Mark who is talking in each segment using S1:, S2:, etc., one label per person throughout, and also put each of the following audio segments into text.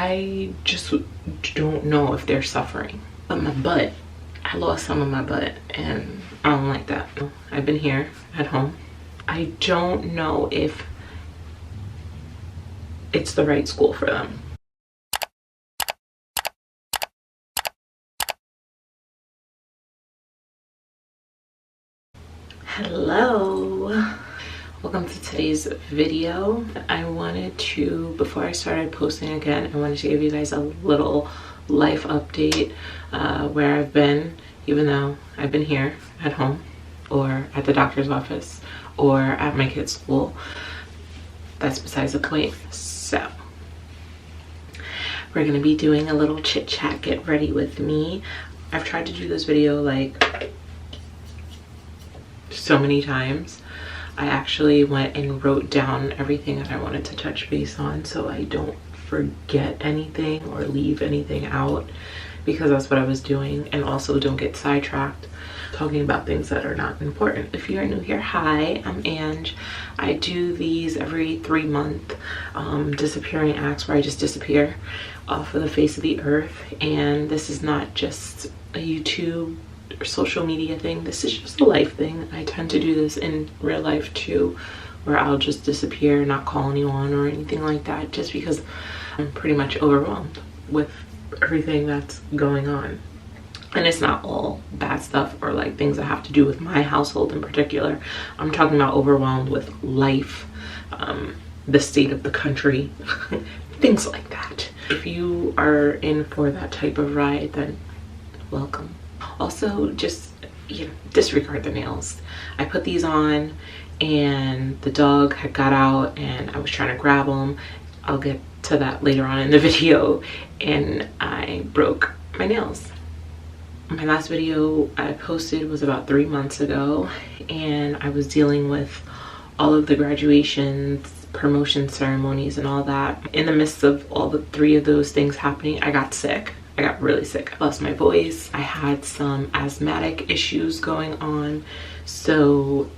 S1: I just don't know if they're suffering. But my butt, I lost some of my butt and I don't like that. I've been here at home. I don't know if it's the right school for them. Hello, welcome to today's video. I wanted to, before I started posting again, I wanted to give you guys a little life update where I've been, even though I've been here at home or at the doctor's office or at my kids' school. That's besides the point. So we're gonna be doing a little chit chat, get ready with me. I've tried to do this video like so many times. I actually went and wrote down everything that I wanted to touch base on so I don't forget anything or leave anything out, because that's what I was doing, and also don't get sidetracked talking about things that are not important. If you're new here, hi, I'm Ange. I do these every 3-month disappearing acts where I just disappear off of the face of the earth, and this is not just a YouTube or social media thing. This is just a life thing. I tend to do this in real life too, where I'll just disappear, not call anyone or anything like that, just because I'm pretty much overwhelmed with everything that's going on. And it's not all bad stuff or like things that have to do with my household in particular. I'm talking about overwhelmed with life, the state of the country, things like that. If you are in for that type of ride, then welcome. Also, just, you know, disregard the nails. I put these on and the dog had got out and I was trying to grab them. I'll get to that later on in the video, and I broke my nails. My last video I posted was about 3 months ago, and I was dealing with all of the graduations, promotion ceremonies and all that. In the midst of all the 3 of those things happening, I got sick. I got really sick. I lost my voice. I had some asthmatic issues going on, so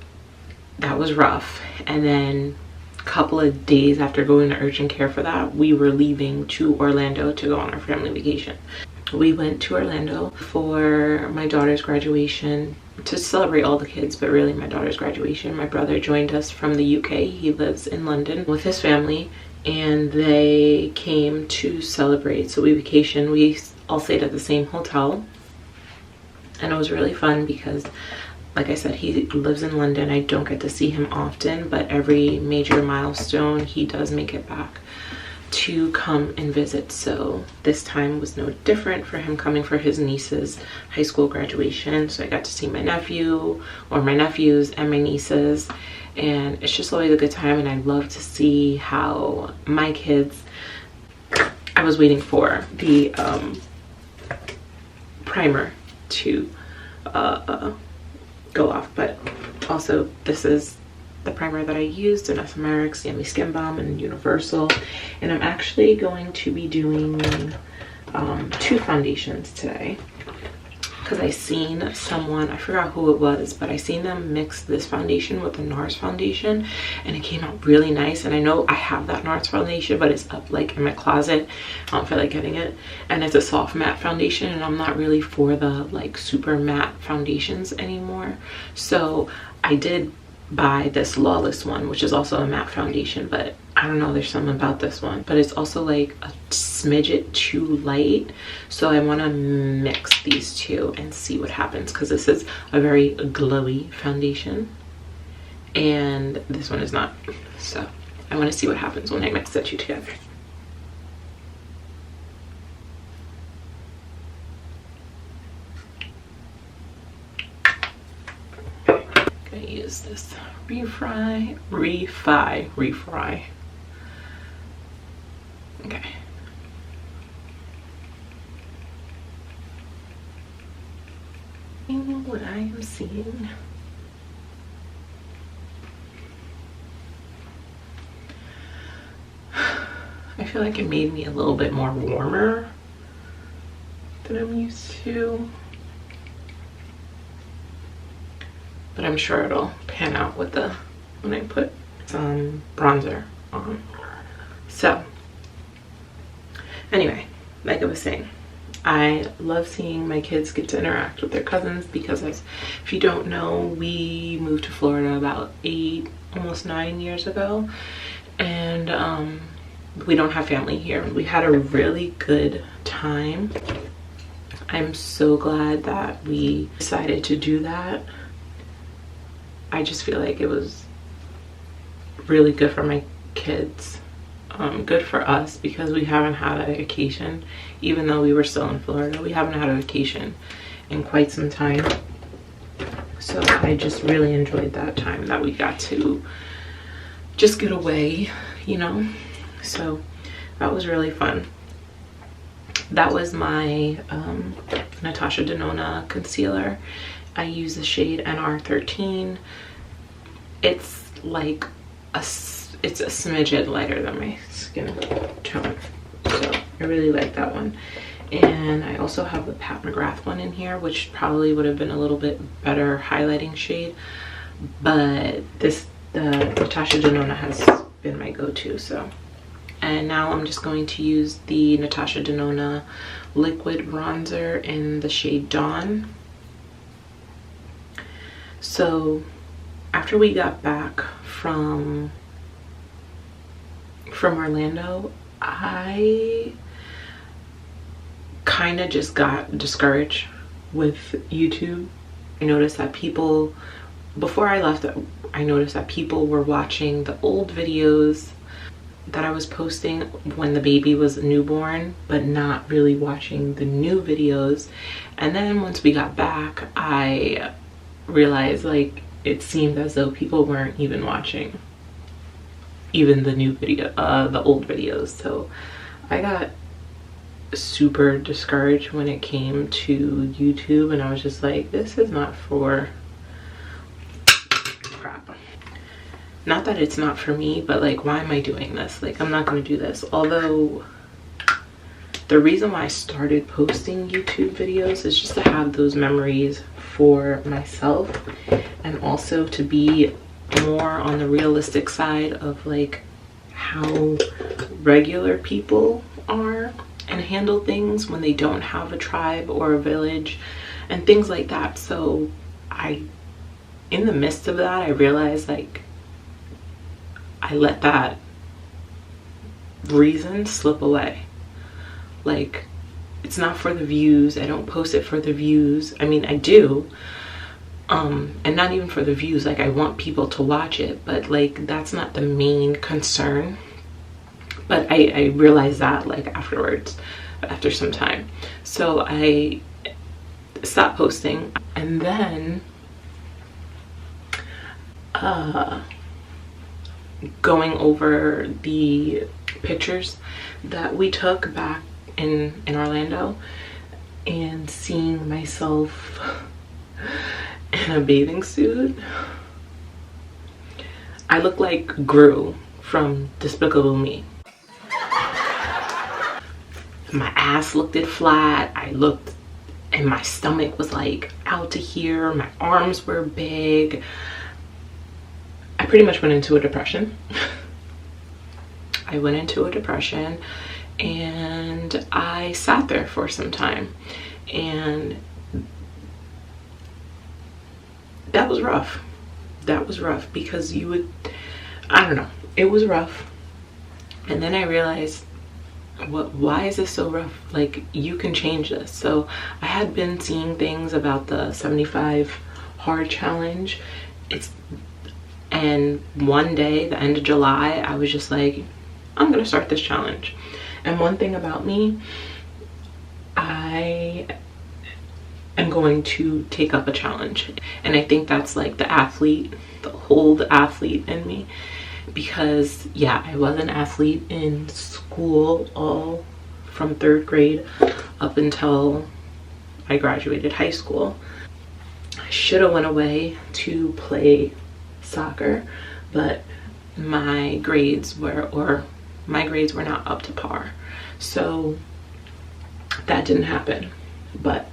S1: that was rough. And then a couple of days after going to urgent care for that, we were leaving to Orlando to go on our family vacation. We went to Orlando for my daughter's graduation, to celebrate all the kids, but really my daughter's graduation. My brother joined us from the UK. He lives in London with his family, and they came to celebrate. So we vacationed. We all stayed at the same hotel, and it was really fun because, like I said, he lives in London. I don't get to see him often, but every major milestone he does make it back to come and visit. So this time was no different for him, coming for his niece's high school graduation. So I got to see my nephew, or my nephews and my nieces, and it's just always a good time. And I love to see how my kids, I was waiting for the primer to go off, but also this is the primer that I used, an SMRX Yummy Skin Balm and Universal. And I'm actually going to be doing 2 foundations today, because I seen someone, I forgot who it was, but I seen them mix this foundation with the NARS foundation, and it came out really nice. And I know I have that NARS foundation, but it's up like in my closet. I don't feel like getting it, and it's a soft matte foundation, and I'm not really for the like super matte foundations anymore. So I did buy this Lawless one, which is also a matte foundation, but I don't know, there's something about this one, but it's also like a smidget too light. So I want to mix these two and see what happens, because this is a very glowy foundation and this one is not. So I want to see what happens when I mix the 2 together. Use this refry. Okay. What I am seeing. I feel like it made me a little bit more warmer than I'm used to, but I'm sure it'll pan out with the when I put some bronzer on. So Anyway, like I was saying, I love seeing my kids get to interact with their cousins because, if you don't know, we moved to Florida about 8, almost 9 years ago, and we don't have family here. We had a really good time. I'm so glad that we decided to do that. I just feel like it was really good for my kids. Good for us because we haven't had a vacation. Even though we were still in Florida, we haven't had a vacation in quite some time. So I just really enjoyed that time that we got to just get away, you know. So that was really fun. That was my Natasha Denona concealer. I use the shade NR13. It's like it's a smidget lighter than my skin tone, so I really like that one. And I also have the Pat McGrath one in here, which probably would have been a little bit better highlighting shade, but the Natasha Denona has been my go-to. So, and now I'm just going to use the Natasha Denona liquid bronzer in the shade Dawn. So after we got back from Orlando, I kind of just got discouraged with YouTube. I noticed that people, before I left, I noticed that people were watching the old videos that I was posting when the baby was newborn, but not really watching the new videos. And then once we got back, I realized, like, it seemed as though people weren't even watching even the new video, the old videos. So I got super discouraged when it came to YouTube, and I was just like, this is not for crap. Not that it's not for me, but like, why am I doing this? Like, I'm not going to do this. Although the reason why I started posting YouTube videos is just to have those memories for myself, and also to be more on the realistic side of like how regular people are and handle things when they don't have a tribe or a village and things like that. So in the midst of that, I realized, like, I let that reason slip away. Like, it's not for the views. I don't post it for the views. I mean, I do, and not even for the views. Like, I want people to watch it, but like, that's not the main concern. But I realized that, like, afterwards, after some time. So I stopped posting, and then going over the pictures that we took back in Orlando and seeing myself in a bathing suit. I look like Grwm from Despicable Me. My ass looked flat. And my stomach was like out to here. My arms were big. I pretty much went into a depression. I went into a depression, and I sat there for some time, and that was rough. That was rough because I don't know, it was rough. And then I realized, why is this so rough? Like, you can change this. So I had been seeing things about the 75 hard challenge. And one day, the end of July, I was just like, I'm gonna start this challenge. And one thing about me, I am going to take up a challenge. And I think that's like the athlete, the old athlete in me. Because yeah, I was an athlete in school all from 3rd grade up until I graduated high school. I should have went away to play soccer, but my grades were not up to par, so that didn't happen. But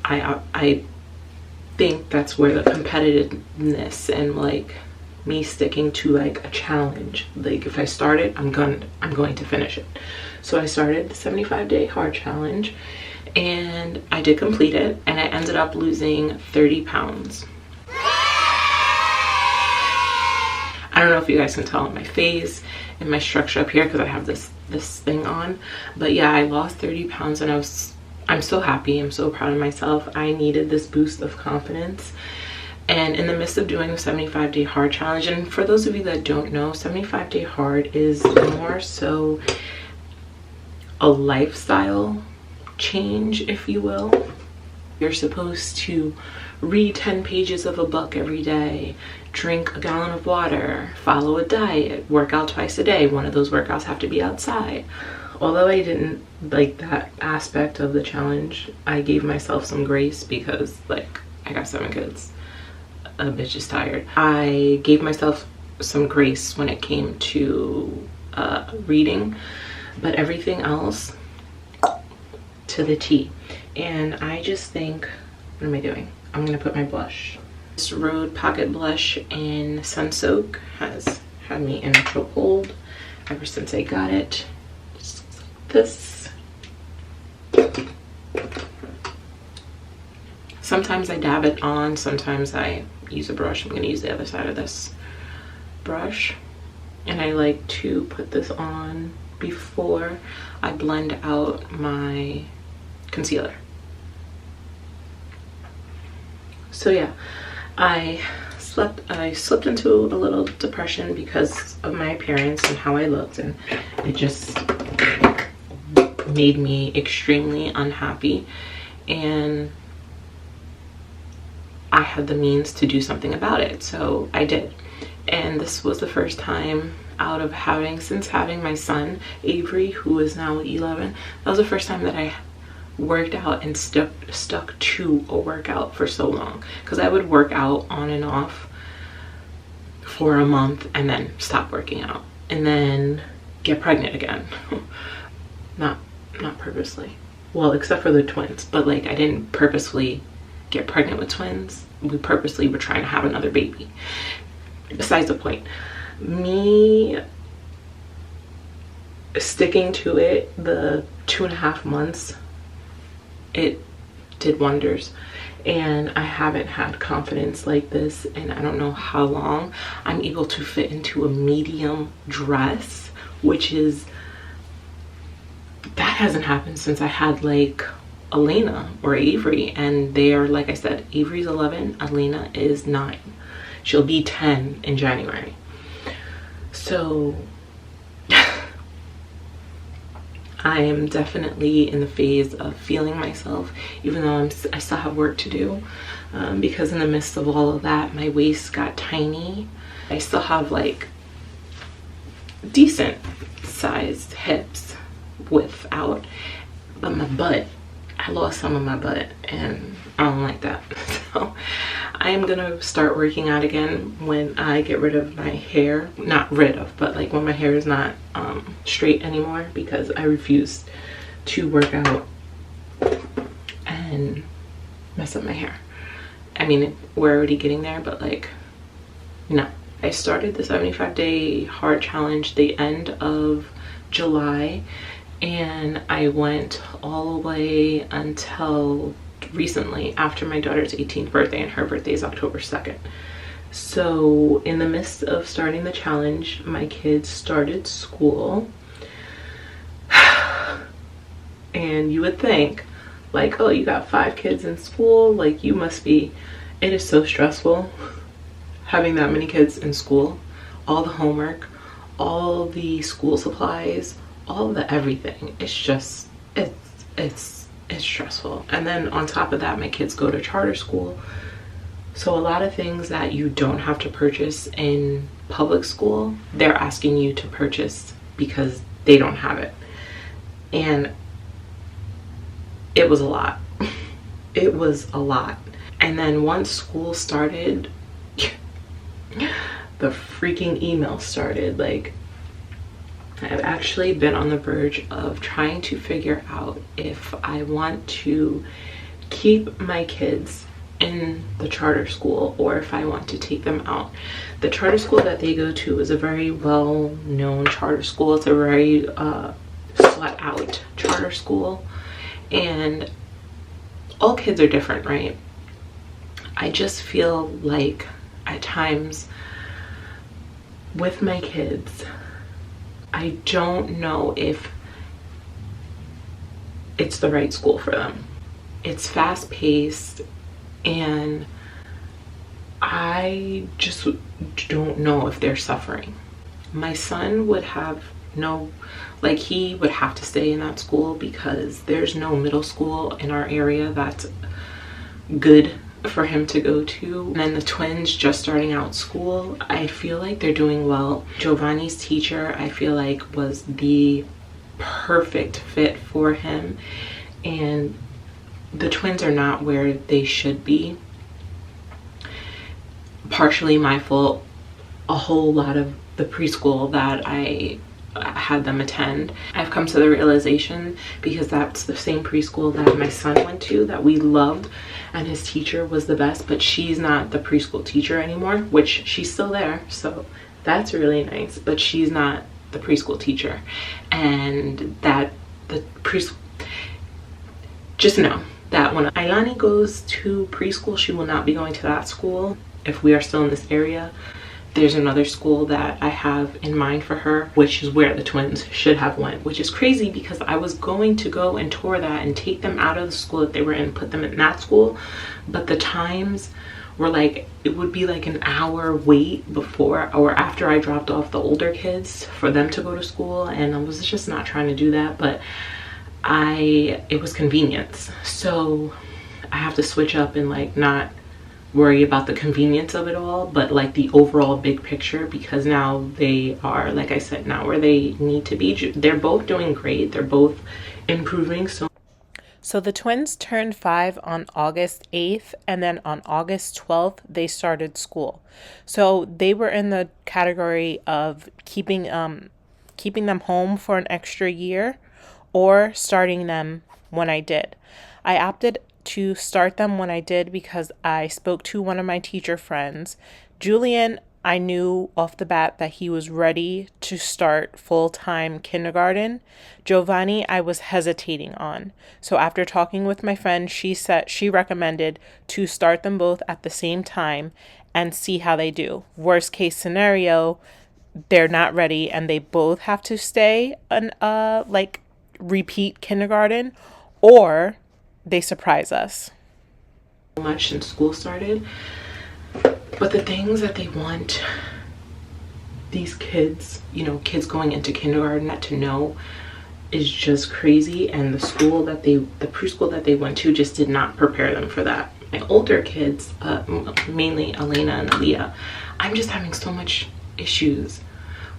S1: I think that's where the competitiveness and like me sticking to like a challenge. Like if I start it, I'm going to finish it. So I started the 75-day hard challenge, and I did complete it, and I ended up losing 30 pounds. I don't know if you guys can tell in my face and my structure up here because I have this thing on, but yeah, I lost 30 pounds, and I'm so happy. I'm so proud of myself. I needed this boost of confidence. And in the midst of doing the 75-day hard challenge, and for those of you that don't know, 75-day hard is more so a lifestyle change, if you will. You're supposed to read 10 pages of a book every day, drink a gallon of water, follow a diet, work out twice a day. One of those workouts have to be outside. Although I didn't like that aspect of the challenge, I gave myself some grace because, like, I got 7 kids. A bitch is tired. I gave myself some grace when it came to reading, but everything else to the T. And I just think, what am I doing? I'm gonna put my blush. This Rhode Pocket Blush in Sun Soak has had me in a chokehold ever since I got it. Just like this. Sometimes I dab it on, sometimes I use a brush. I'm gonna use the other side of this brush, and I like to put this on before I blend out my concealer. So yeah, I slipped into a little depression because of my appearance and how I looked, and it just made me extremely unhappy, and I had the means to do something about it, so I did. And this was the first time out of since having my son Avery, who is now 11, that was the first time that I worked out and stuck to a workout for so long, because I would work out on and off for a month and then stop working out and then get pregnant again. not purposely, well, except for the twins, but like I didn't purposely get pregnant with twins. We purposely were trying to have another baby. Besides the point, me sticking to it the 2.5 months, it did wonders. And I haven't had confidence like this and I don't know how long. I'm able to fit into a medium dress, which is, that hasn't happened since I had like Elena or Avery, and they are, like I said, Avery's 11, Elena is 9. She'll be 10 in January. So I am definitely in the phase of feeling myself, even though I still have work to do, because in the midst of all of that, my waist got tiny. I still have like decent sized hips without, but my butt, I lost some of my butt and I don't like that. So I am gonna start working out again when I get rid of my hair. Not rid of, but like when my hair is not straight anymore, because I refuse to work out and mess up my hair. I mean, we're already getting there, but like, no. I started the 75-day hard challenge the end of July, and I went all the way until recently, after my daughter's 18th birthday, and her birthday is October 2nd. So in the midst of starting the challenge, my kids started school. And you would think like, oh, you got 5 kids in school, like you must be, it is so stressful having that many kids in school. All the homework, all the school supplies, all the everything. It's just, it's stressful. And then on top of that, my kids go to charter school, so a lot of things that you don't have to purchase in public school, they're asking you to purchase because they don't have it. And it was a lot. It was a lot. And then once school started, the freaking email started. Like, I've actually been on the verge of trying to figure out if I want to keep my kids in the charter school or if I want to take them out. The charter school that they go to is a very well-known charter school. It's a very flat out charter school, and all kids are different, right? I just feel like at times with my kids, I don't know if it's the right school for them. It's fast-paced, and I just don't know if they're suffering. My son would have no, like, he would have to stay in that school because there's no middle school in our area that's good for him to go to. And then the twins just starting out school, I feel like they're doing well. Giovanni's teacher, I feel like, was the perfect fit for him, and the twins are not where they should be. Partially my fault. A whole lot of the preschool that I had them attend, I've come to the realization, because that's the same preschool that my son went to, that we loved, and his teacher was the best, but she's not the preschool teacher anymore, which she's still there, so that's really nice, but she's not the preschool teacher. And that the preschool, just know that when Ailani goes to preschool, she will not be going to that school. If we are still in this area, there's another school that I have in mind for her, which is where the twins should have went, which is crazy because I was going to go and tour that and take them out of the school that they were in, put them in that school, but the times were like, it would be like an hour wait before or after I dropped off the older kids for them to go to school, and I was just not trying to do that, but it was convenience, so I have to switch up and like not worry about the convenience of it all, but like the overall big picture, because now they are, like I said, now where they need to be. They're both doing great, they're both improving. So the twins turned 5 on August 8th, and then on August 12th they started school. So they were in the category of keeping them home for an extra year or starting them when I did. I opted to start them when I did because I spoke to one of my teacher friends. Julian, I knew off the bat that he was ready to start full-time kindergarten. Giovanni, I was hesitating on. So after talking with my friend, she said she recommended to start them both at the same time and see how they do. Worst case scenario, they're not ready and they both have to stay and like repeat kindergarten, or they surprise us. Much since school started, but the things that they want these kids, you know, kids going into kindergarten to know is just crazy, and the preschool that they went to just did not prepare them for that. My older kids, mainly Elena and Aaliyah, I'm just having so much issues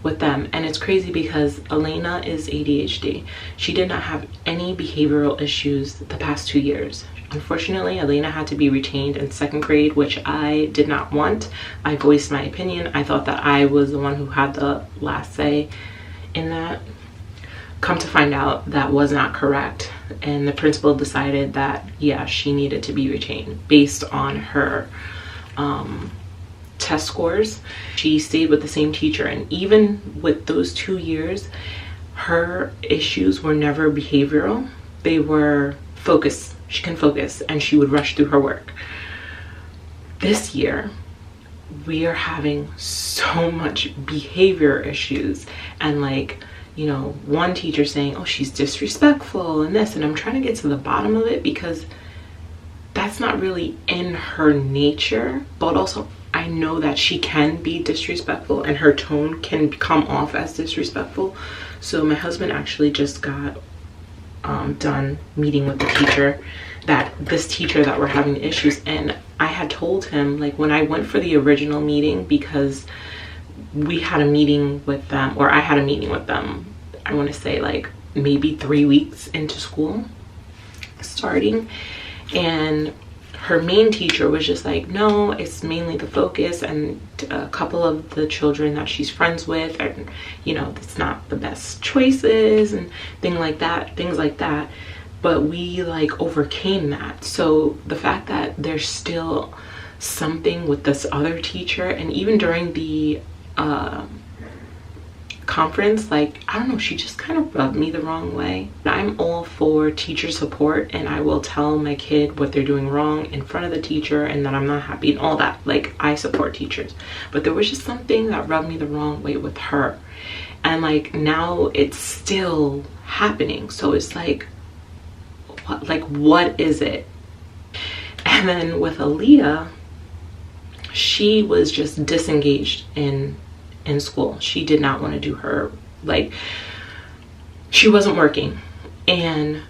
S1: with them, and it's crazy because Elena is ADHD. She did not have any behavioral issues the past 2 years. Unfortunately, Elena had to be retained in 2nd grade, which I did not want. I voiced my opinion. I thought that I was the one who had the last say in that. Come to find out, that was not correct, and the principal decided that, yeah, she needed to be retained based on her test scores. She stayed with the same teacher, and even with those 2 years, her issues were never behavioral. They were focus. She can focus, and she would rush through her work. This year, we are having so much behavior issues, and like, you know, one teacher saying, oh, she's disrespectful and this, and I'm trying to get to the bottom of it because that's not really in her nature, but also I know that she can be disrespectful and her tone can come off as disrespectful. So my husband actually just got done meeting with the teacher, this teacher that we're having issues, and I had told him, like, when I went for the original meeting, because we had a meeting with them, or I had a meeting with them, I want to say like maybe 3 weeks into school starting, and her main teacher was just like, no, it's mainly the focus and a couple of the children that she's friends with, and you know, it's not the best choices and things like that. but we like overcame that. So the fact that there's still something with this other teacher, and even during the conference, like, I don't know, she just kind of rubbed me the wrong way. I'm all for teacher support, and I will tell my kid what they're doing wrong in front of the teacher and that I'm not happy and all that. Like, I support teachers, but there was just something that rubbed me the wrong way with her, and like now it's still happening. So it's like, what is it? And then with Aaliyah, she was just disengaged in school. She did not want to do her, like, she wasn't working, and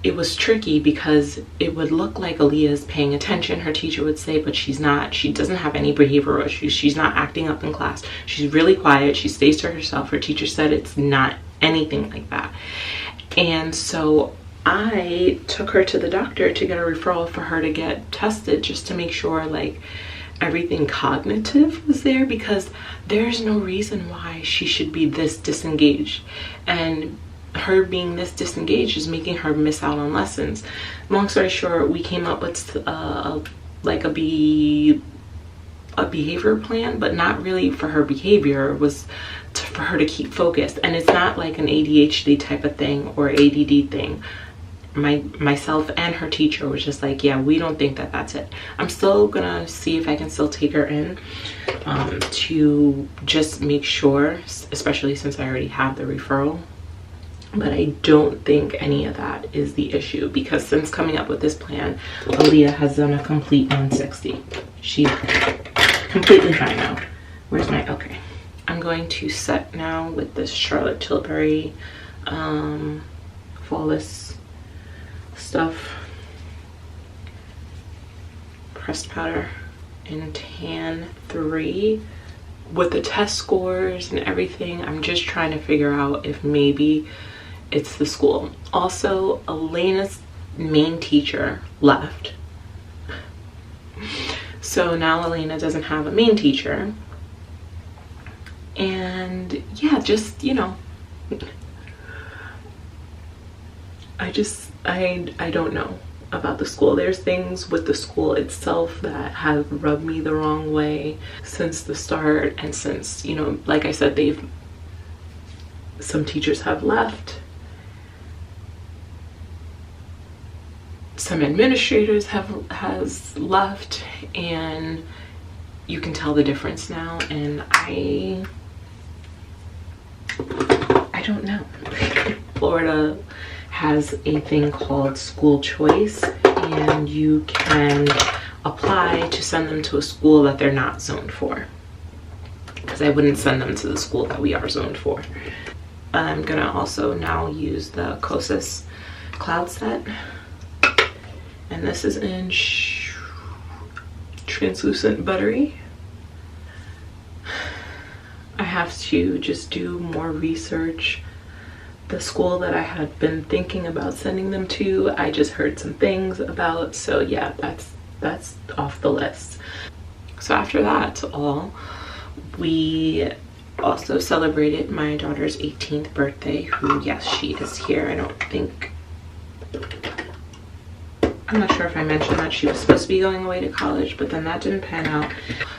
S1: it was tricky because it would look like Aaliyah is paying attention, her teacher would say, but she's not. She doesn't have any behavioral issues. She's not acting up in class. She's really quiet. She stays to herself. Her teacher said it's not anything like that. And so I took her to the doctor to get a referral for her to get tested, just to make sure like everything cognitive was there, because there's no reason why she should be this disengaged, and her being this disengaged is making her miss out on lessons. Long story short, we came up with like a behavior plan, but not really for her behavior. It was for her to keep focused, and it's not like an ADHD type of thing or ADD thing. Myself and her teacher was just like, yeah, we don't think that that's it. I'm still gonna see if I can still take her in to just make sure, especially since I already have the referral. But I don't think any of that is the issue, because since coming up with this plan, Aaliyah has done a complete 160. She's completely fine now. Where's my, okay. I'm going to set now with this Charlotte Tilbury Flawless stuff, pressed powder in tan 3 with the test scores and everything. I'm just trying to figure out if maybe it's the school. Also, Elena's main teacher left, so now Elena doesn't have a main teacher. And yeah, just, you know, I don't know about the school. There's things with the school itself that have rubbed me the wrong way since the start, and since, you know, like I said, some teachers have left, some administrators has left, and you can tell the difference now. And I don't know. Florida has a thing called school choice, and you can apply to send them to a school that they're not zoned for, because I wouldn't send them to the school that we are zoned for. I'm gonna also now use the Kosas cloud set, and this is in translucent buttery. I have to just do more research. The school that I had been thinking about sending them to, I just heard some things about, so yeah, that's off the list. So after that's all, we also celebrated my daughter's 18th birthday, who, yes, she is here. I'm not sure if I mentioned that she was supposed to be going away to college, but then that didn't pan out.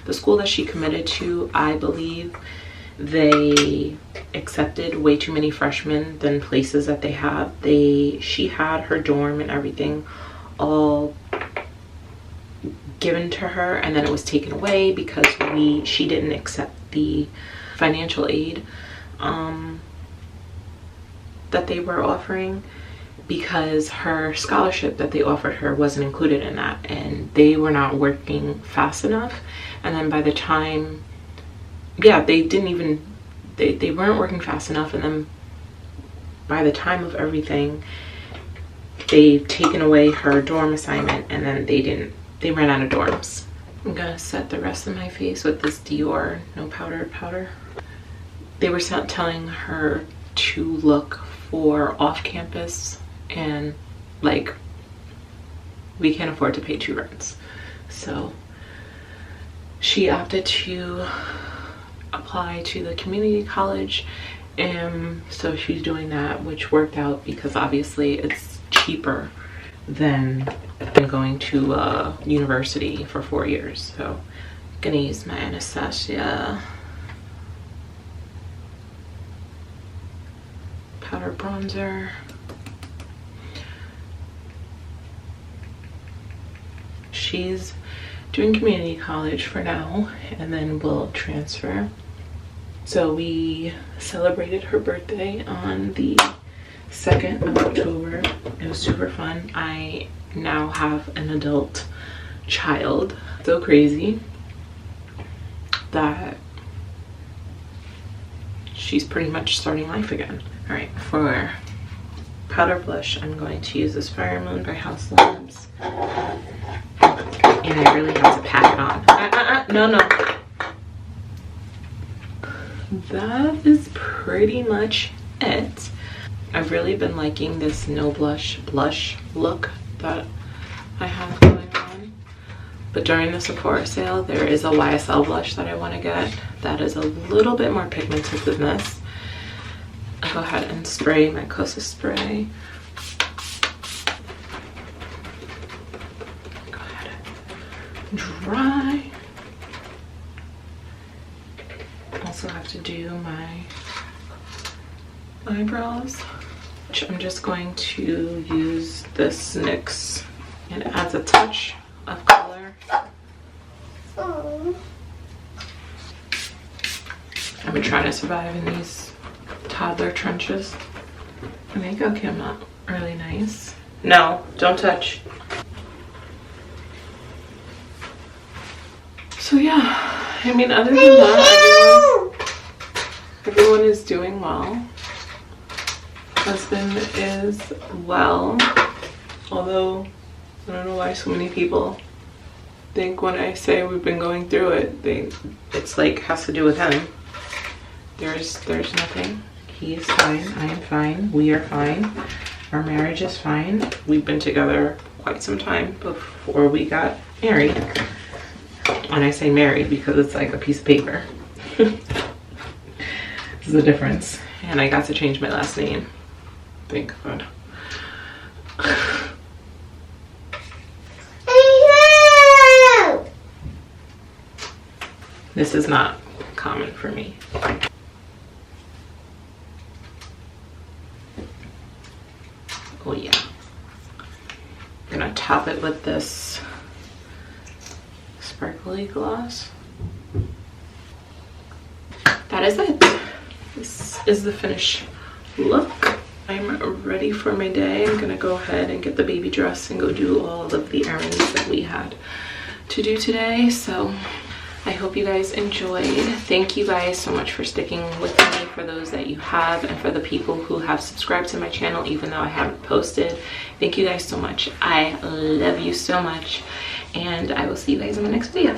S1: The school that she committed to, I believe they accepted way too many freshmen than places that they have. She had her dorm and everything all given to her, and then it was taken away because she didn't accept the financial aid that they were offering, because her scholarship that they offered her wasn't included in that, and they were not working fast enough. And then by the time, yeah, they weren't working fast enough, and then by the time of everything, they've taken away her dorm assignment, and then they ran out of dorms. I'm gonna set the rest of my face with this Dior No Powder. They were telling her to look for off-campus, and like, we can't afford to pay 2 rents. So she opted to apply to the community college, and so she's doing that, which worked out because obviously it's cheaper than going to university for 4 years. So I'm gonna use my Anastasia powder bronzer. She's doing community college for now, and then we'll transfer. So we celebrated her birthday on the 2nd of October. It was super fun. I now have an adult child. So crazy that she's pretty much starting life again. All right, for powder blush, I'm going to use this Fire Moon by House Labs. And I really have to pack it on. No. That is pretty much it. I've really been liking this no blush look that I have going on. But during the Sephora sale, there is a YSL blush that I want to get that is a little bit more pigmented than this. I'll go ahead and spray my Kosas spray. Go ahead and dry. Also have to do my eyebrows, which I'm just going to use this NYX. It adds a touch of color. I've been trying to survive in these toddler trenches. The makeup came out really nice. No, don't touch. So yeah, I mean, other than that, everyone is doing well. Husband is well, although I don't know why so many people think when I say we've been going through it, it's like has to do with him. There's nothing. He is fine. I am fine. We are fine. Our marriage is fine. We've been together quite some time before we got married. And I say married because it's like a piece of paper. This is the difference. And I got to change my last name. Thank God. This is not common for me. Oh yeah. I'm gonna top it with this sparkly gloss. That is it. This is the finished look. I'm ready for my day. I'm gonna go ahead and get the baby dress and go do all of the errands that we had to do today. So I hope you guys enjoyed. Thank you guys so much for sticking with me, for those that you have, and for the people who have subscribed to my channel even though I haven't posted. Thank you guys so much. I love you so much, and I will see you guys in the next video.